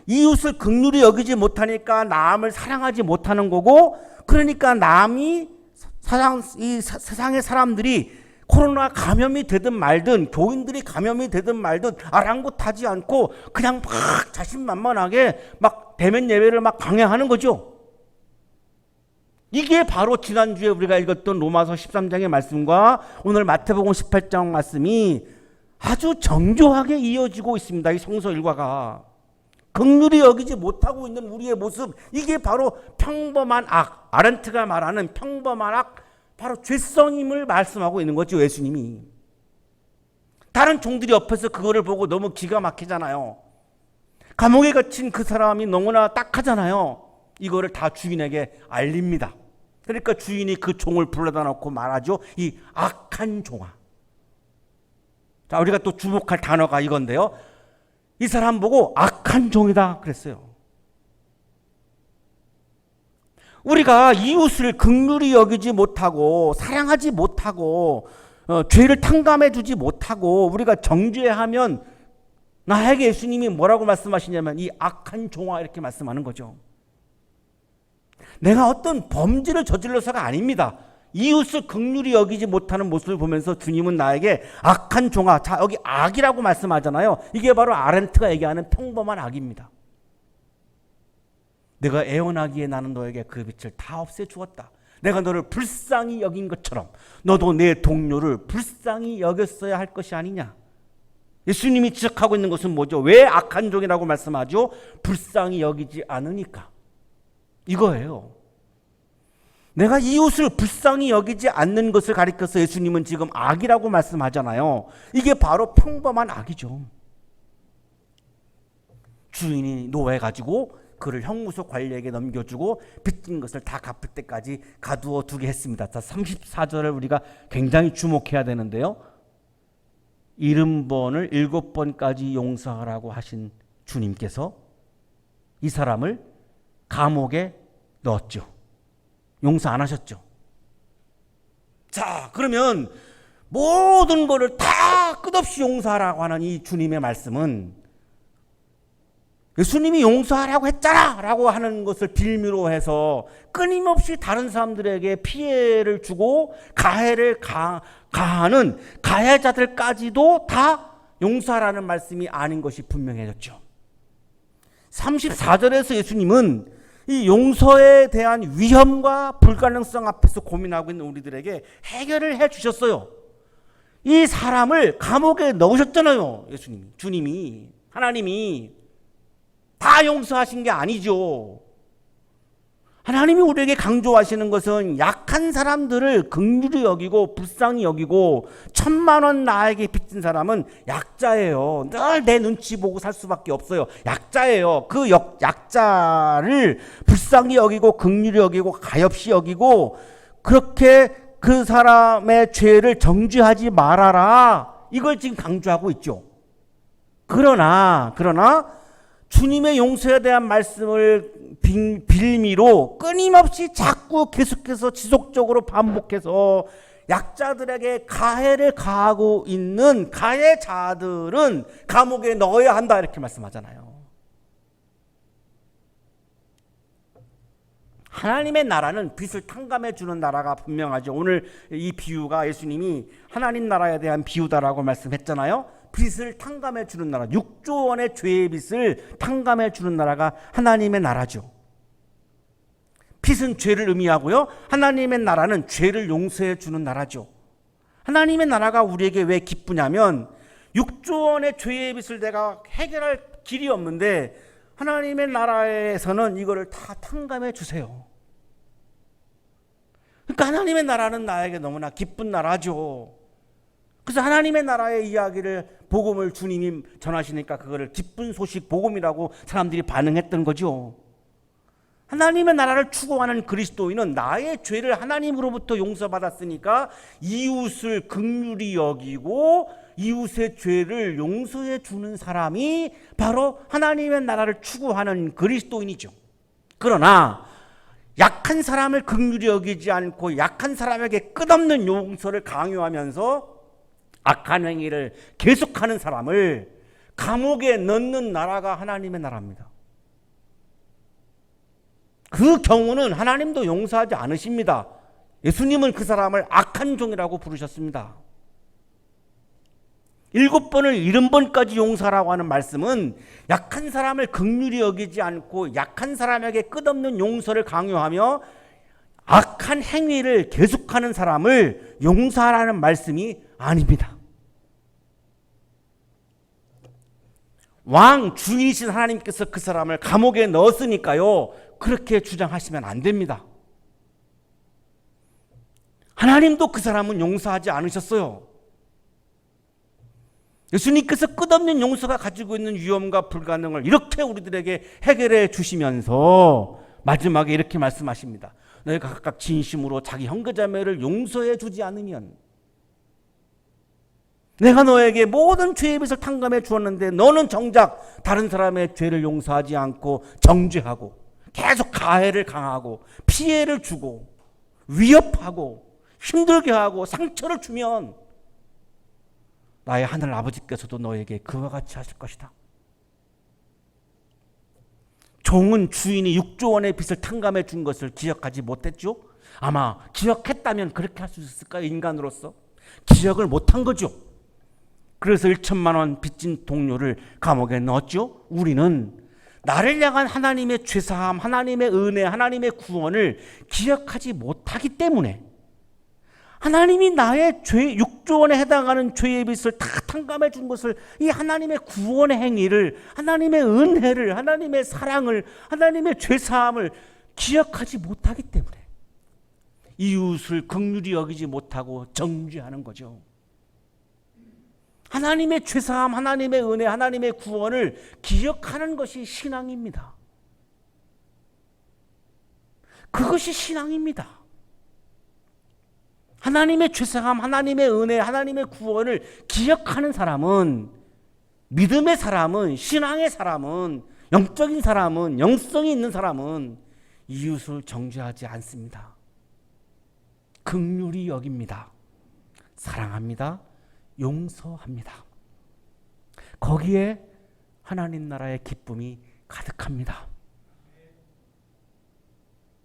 이웃을 긍휼히 여기지 못하니까 남을 사랑하지 못하는 거고, 그러니까 남이 이 세상의 사람들이 코로나 감염이 되든 말든, 교인들이 감염이 되든 말든 아랑곳하지 않고 그냥 막 자신만만하게 막 대면 예배를 막 강행하는 거죠. 이게 바로 지난주에 우리가 읽었던 로마서 13장의 말씀과 오늘 마태복음 18장 말씀이 아주 정교하게 이어지고 있습니다. 이 성서 일과가. 긍휼히 여기지 못하고 있는 우리의 모습, 이게 바로 평범한 악, 아렌트가 말하는 평범한 악, 바로 죄성임을 말씀하고 있는 거죠, 예수님이. 다른 종들이 옆에서 그거를 보고 너무 기가 막히잖아요. 감옥에 갇힌 그 사람이 너무나 딱하잖아요. 이거를 다 주인에게 알립니다. 그러니까 주인이 그 종을 불러다 놓고 말하죠. 이 악한 종아. 자, 우리가 또 주목할 단어가 이건데요. 이 사람 보고 악한 종이다 그랬어요. 우리가 이웃을 긍휼히 여기지 못하고 사랑하지 못하고 죄를 탕감해 주지 못하고 우리가 정죄하면 나에게 예수님이 뭐라고 말씀하시냐면 이 악한 종아 이렇게 말씀하는 거죠. 내가 어떤 범죄를 저질러서가 아닙니다. 이웃을 긍휼히 여기지 못하는 모습을 보면서 주님은 나에게 악한 종아, 자 여기 악이라고 말씀하잖아요. 이게 바로 아렌트가 얘기하는 평범한 악입니다. 내가 애원하기에 나는 너에게 그 빛을 다 없애주었다. 내가 너를 불쌍히 여긴 것처럼 너도 내 동료를 불쌍히 여겼어야 할 것이 아니냐. 예수님이 지적하고 있는 것은 뭐죠? 왜 악한 종이라고 말씀하죠? 불쌍히 여기지 않으니까. 이거예요. 내가 이웃을 불쌍히 여기지 않는 것을 가리켜서 예수님은 지금 악이라고 말씀하잖아요. 이게 바로 평범한 악이죠. 주인이 노해가지고 그를 형무소 관리에게 넘겨주고 빚진 것을 다 갚을 때까지 가두어 두게 했습니다. 자, 34절을 우리가 굉장히 주목해야 되는데요. 70번을 7번까지 용서하라고 하신 주님께서 이 사람을 감옥에 넣었죠. 용서 안 하셨죠. 자, 그러면 모든 거를 다 끝없이 용서하라고 하는 이 주님의 말씀은 예수님이 용서하라고 했잖아 라고 하는 것을 빌미로 해서 끊임없이 다른 사람들에게 피해를 주고 가해를 가하는 가해자들까지도 다 용서하라는 말씀이 아닌 것이 분명해졌죠. 34절에서 예수님은 이 용서에 대한 위험과 불가능성 앞에서 고민하고 있는 우리들에게 해결을 해 주셨어요. 이 사람을 감옥에 넣으셨잖아요. 주님이, 하나님이 다 용서하신 게 아니죠. 하나님이 우리에게 강조하시는 것은 약한 사람들을 긍휼히 여기고 불쌍히 여기고 1,000,000원 나에게 빚진 사람은 약자예요. 늘 내 눈치 보고 살 수밖에 없어요. 약자예요. 그 약자를 불쌍히 여기고 긍휼히 여기고 가엾이 여기고 그렇게 그 사람의 죄를 정죄하지 말아라. 이걸 지금 강조하고 있죠. 그러나 주님의 용서에 대한 말씀을 빌미로 끊임없이 자꾸 계속해서 지속적으로 반복해서 약자들에게 가해를 가하고 있는 가해자들은 감옥에 넣어야 한다 이렇게 말씀하잖아요. 하나님의 나라는 빚을 탕감해 주는 나라가 분명하죠. 오늘 이 비유가 예수님이 하나님 나라에 대한 비유다라고 말씀했잖아요. 빚을 탕감해 주는 나라, 6조 원의 죄의 빚을 탕감해 주는 나라가 하나님의 나라죠. 빚은 죄를 의미하고요. 하나님의 나라는 죄를 용서해 주는 나라죠. 하나님의 나라가 우리에게 왜 기쁘냐면 6조 원의 죄의 빚을 내가 해결할 길이 없는데 하나님의 나라에서는 이거를 다 탕감해 주세요. 그러니까 하나님의 나라는 나에게 너무나 기쁜 나라죠. 그래서 하나님의 나라의 이야기를 복음을 주님이 전하시니까 그거를 기쁜 소식 복음이라고 사람들이 반응했던 거죠. 하나님의 나라를 추구하는 그리스도인은 나의 죄를 하나님으로부터 용서받았으니까 이웃을 긍휼히 여기고 이웃의 죄를 용서해 주는 사람이 바로 하나님의 나라를 추구하는 그리스도인이죠. 그러나 약한 사람을 긍휼히 여기지 않고 약한 사람에게 끝없는 용서를 강요하면서 악한 행위를 계속하는 사람을 감옥에 넣는 나라가 하나님의 나라입니다. 그 경우는 하나님도 용서하지 않으십니다. 예수님은 그 사람을 악한 종이라고 부르셨습니다. 7번을 70번까지 용서하라고 하는 말씀은 약한 사람을 긍휼히 여기지 않고 약한 사람에게 끝없는 용서를 강요하며 악한 행위를 계속하는 사람을 용서하라는 말씀이 아닙니다. 왕 주인이신 하나님께서 그 사람을 감옥에 넣었으니까요. 그렇게 주장하시면 안 됩니다. 하나님도 그 사람은 용서하지 않으셨어요. 예수님께서 끝없는 용서가 가지고 있는 위험과 불가능을 이렇게 우리들에게 해결해 주시면서 마지막에 이렇게 말씀하십니다. 너희가 각각 진심으로 자기 형제자매를 용서해 주지 않으면 내가 너에게 모든 죄의 빚을 탕감해 주었는데 너는 정작 다른 사람의 죄를 용서하지 않고 정죄하고 계속 가해를 강하고 피해를 주고 위협하고 힘들게 하고 상처를 주면 나의 하늘 아버지께서도 너에게 그와 같이 하실 것이다. 종은 주인이 6조 원의 빚을 탕감해 준 것을 기억하지 못했죠? 아마 기억했다면 그렇게 할 수 있을까요? 인간으로서 기억을 못한 거죠. 그래서 1,000,000 원 빚진 동료를 감옥에 넣었죠. 우리는 나를 향한 하나님의 죄사함, 하나님의 은혜, 하나님의 구원을 기억하지 못하기 때문에 하나님이 나의 죄 6조 원에 해당하는 죄의 빚을 다 탕감해 준 것을 이 하나님의 구원의 행위를 하나님의 은혜를 하나님의 사랑을 하나님의 죄사함을 기억하지 못하기 때문에 이웃을 긍휼히 여기지 못하고 정죄하는 거죠. 하나님의 죄사함, 하나님의 은혜, 하나님의 구원을 기억하는 것이 신앙입니다. 그것이 신앙입니다. 하나님의 죄사함, 하나님의 은혜, 하나님의 구원을 기억하는 사람은 믿음의 사람은 신앙의 사람은 영적인 사람은 영성이 있는 사람은 이웃을 정죄하지 않습니다. 긍휼히 여깁니다. 사랑합니다. 용서합니다. 거기에 하나님 나라의 기쁨이 가득합니다.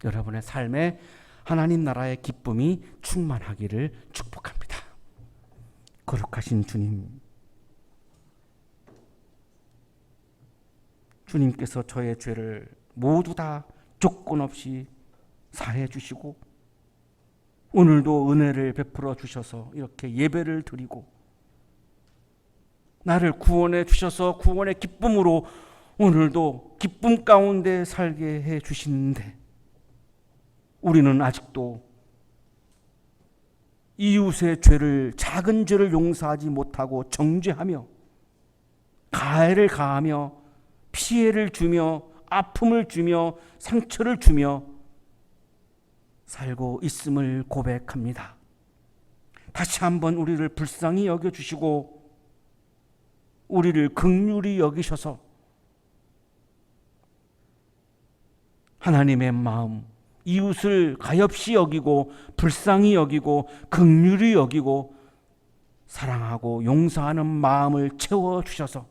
여러분의 삶에 하나님 나라의 기쁨이 충만하기를 축복합니다. 거룩하신 주님, 주님께서 저의 죄를 모두 다 조건 없이 사해 주시고 오늘도 은혜를 베풀어 주셔서 이렇게 예배를 드리고 나를 구원해 주셔서 구원의 기쁨으로 오늘도 기쁨 가운데 살게 해 주시는데 우리는 아직도 이웃의 죄를, 작은 죄를 용서하지 못하고 정죄하며 가해를 가하며 피해를 주며 아픔을 주며 상처를 주며 살고 있음을 고백합니다. 다시 한번 우리를 불쌍히 여겨주시고 우리를 긍휼히 여기셔서 하나님의 마음, 이웃을 가엾이 여기고 불쌍히 여기고 긍휼히 여기고 사랑하고 용서하는 마음을 채워주셔서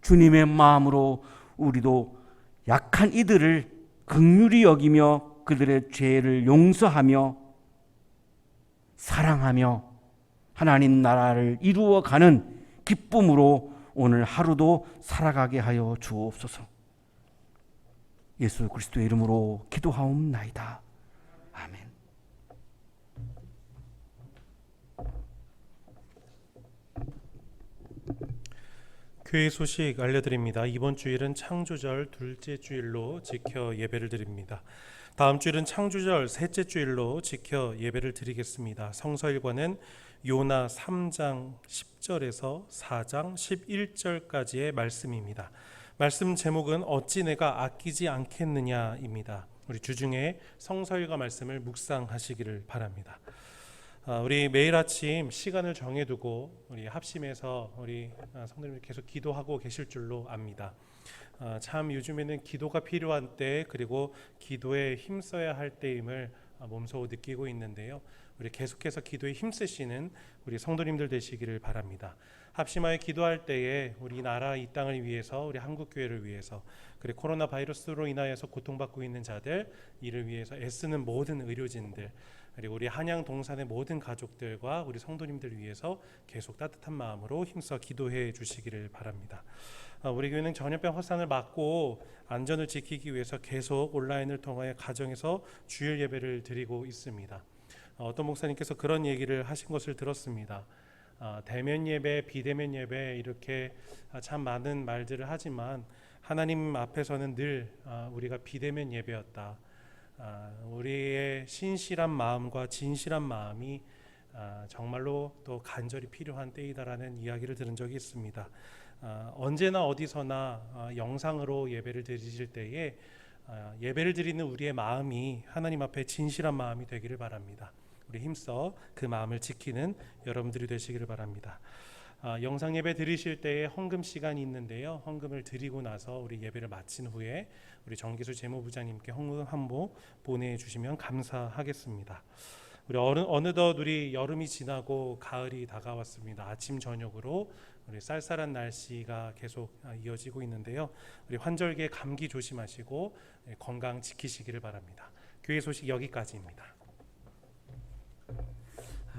주님의 마음으로 우리도 약한 이들을 긍휼히 여기며 그들의 죄를 용서하며 사랑하며 하나님 나라를 이루어가는 기쁨으로 오늘 하루도 살아가게 하여 주옵소서. 예수 그리스도의 이름으로 기도하옵나이다. 아멘. 교회 소식 알려드립니다. 이번 주일은 창조절 둘째 주일로 지켜 예배를 드립니다. 다음 주일은 창조절 셋째 주일로 지켜 예배를 드리겠습니다. 성서일과는 요나 3장 10절에서 4장 11절까지의 말씀입니다. 말씀 제목은 어찌 내가 아끼지 않겠느냐입니다. 우리 주중에 성서일과 말씀을 묵상하시기를 바랍니다. 우리 매일 아침 시간을 정해두고 우리 합심해서 우리 성도님들 계속 기도하고 계실 줄로 압니다. 참 요즘에는 기도가 필요한 때 그리고 기도에 힘써야 할 때임을 몸소 느끼고 있는데요. 우리 계속해서 기도에 힘쓰시는 우리 성도님들 되시기를 바랍니다. 합심하여 기도할 때에 우리 나라 이 땅을 위해서 우리 한국교회를 위해서 그리고 코로나 바이러스로 인하여서 고통받고 있는 자들 이를 위해서 애쓰는 모든 의료진들 그리고 우리 한양 동산의 모든 가족들과 우리 성도님들 위해서 계속 따뜻한 마음으로 힘써 기도해 주시기를 바랍니다. 우리 교회는 전염병 확산을 막고 안전을 지키기 위해서 계속 온라인을 통하여 가정에서 주일 예배를 드리고 있습니다. 어떤 목사님께서 그런 얘기를 하신 것을 들었습니다. 대면 예배, 비대면 예배 이렇게 참 많은 말들을 하지만 하나님 앞에서는 늘 우리가 비대면 예배였다. 우리의 신실한 마음과 진실한 마음이 정말로 또 간절히 필요한 때이다라는 이야기를 들은 적이 있습니다. 언제나 어디서나 영상으로 예배를 드리실 때에 예배를 드리는 우리의 마음이 하나님 앞에 진실한 마음이 되기를 바랍니다. 우리 힘써 그 마음을 지키는 여러분들이 되시기를 바랍니다. 영상 예배 드리실 때에 헌금 시간이 있는데요. 헌금을 드리고 나서 우리 예배를 마친 후에 우리 정기수 재무부장님께 헌금 한모 보내주시면 감사하겠습니다. 우리 어느덧 우리 여름이 지나고 가을이 다가왔습니다. 아침 저녁으로 우리 쌀쌀한 날씨가 계속 이어지고 있는데요. 우리 환절기에 감기 조심하시고 건강 지키시기를 바랍니다. 교회 소식 여기까지입니다.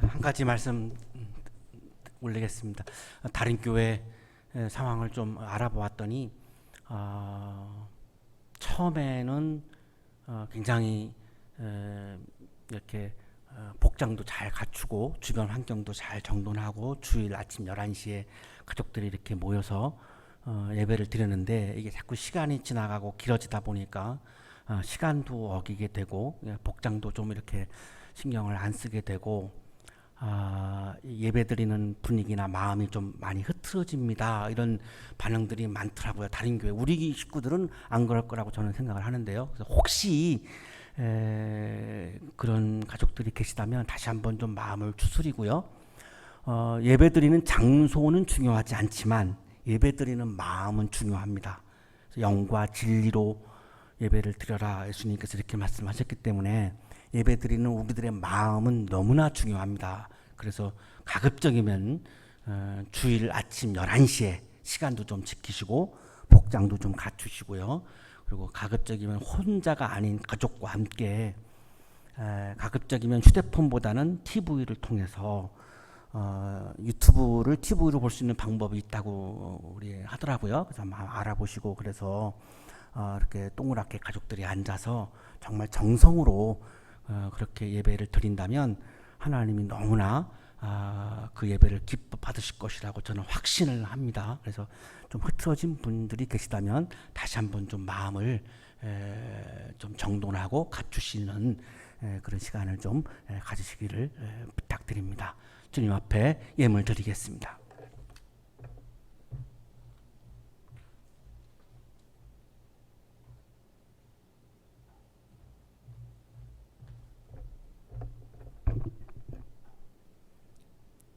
한 가지 말씀 올리겠습니다. 다른 교회 상황을 좀 알아보았더니 처음에는 굉장히 이렇게 복장도 잘 갖추고 주변 환경도 잘 정돈하고 주일 아침 11시에 가족들이 이렇게 모여서 예배를 드렸는데 이게 자꾸 시간이 지나가고 길어지다 보니까 시간도 어기게 되고 복장도 좀 이렇게 신경을 안 쓰게 되고 예배드리는 분위기나 마음이 좀 많이 흐트러집니다. 이런 반응들이 많더라고요. 다른 교회 우리 식구들은 안 그럴 거라고 저는 생각을 하는데요. 그래서 혹시 그런 가족들이 계시다면 다시 한번 좀 마음을 추스리고요. 예배드리는 장소는 중요하지 않지만 예배드리는 마음은 중요합니다. 그래서 영과 진리로 예배를 드려라 예수님께서 이렇게 말씀하셨기 때문에 예배 드리는 우리들의 마음은 너무나 중요합니다. 그래서 가급적이면 주일 아침 11시에 시간도 좀 지키시고 복장도 좀 갖추시고요. 그리고 가급적이면 혼자가 아닌 가족과 함께 가급적이면 휴대폰보다는 TV를 통해서 유튜브를 TV로 볼 수 있는 방법이 있다고 우리 하더라고요. 그래서 한번 알아보시고 그래서 이렇게 동그랗게 가족들이 앉아서 정말 정성으로 그렇게 예배를 드린다면 하나님이 너무나 그 예배를 기뻐 받으실 것이라고 저는 확신을 합니다. 그래서 좀 흐트러진 분들이 계시다면 다시 한번 좀 마음을 좀 정돈하고 갖추시는 그런 시간을 좀 가지시기를 부탁드립니다. 주님 앞에 예물 드리겠습니다.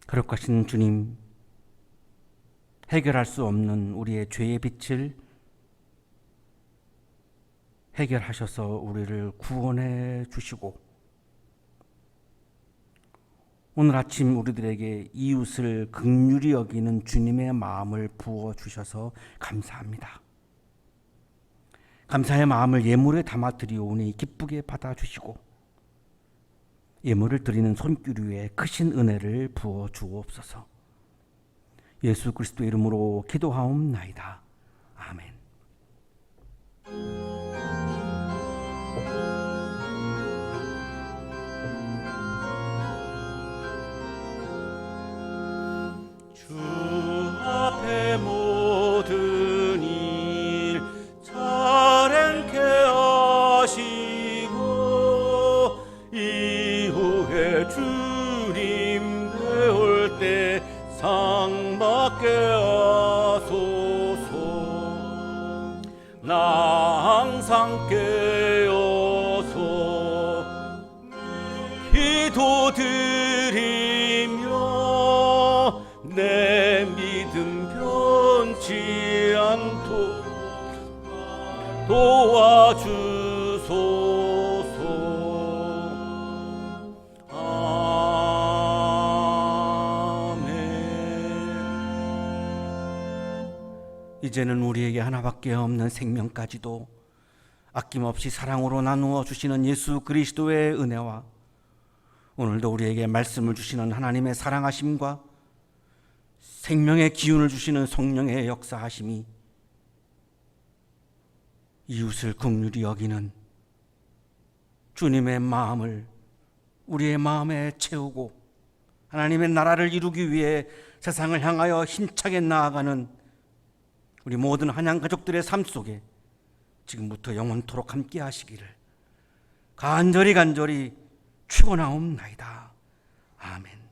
거룩하신 주님, 해결할 수 없는 우리의 죄의 빛을 해결하셔서 우리를 구원해 주시고 오늘 아침 우리들에게 이웃을 긍휼히 여기는 주님의 마음을 부어 주셔서 감사합니다. 감사의 마음을 예물에 담아 드리오니 기쁘게 받아 주시고 예물을 드리는 손길 위에 크신 은혜를 부어 주옵소서. 예수 그리스도의 이름으로 기도하옵나이다. 아멘. 주 앞에 모든 일 잘 행케 하시고 이후에 주님 배울 때 상 받게 하소서. 나 항상 깨어서 기도드리며 내 믿음 변치 않도록 도와주소서. 이제는 우리에게 하나밖에 없는 생명까지도 아낌없이 사랑으로 나누어 주시는 예수 그리스도의 은혜와 오늘도 우리에게 말씀을 주시는 하나님의 사랑하심과 생명의 기운을 주시는 성령의 역사하심이 이웃을 긍휼히 여기는 주님의 마음을 우리의 마음에 채우고 하나님의 나라를 이루기 위해 세상을 향하여 힘차게 나아가는 우리 모든 한양 가족들의 삶 속에 지금부터 영원토록 함께 하시기를 간절히 축원하옵나이다. 아멘.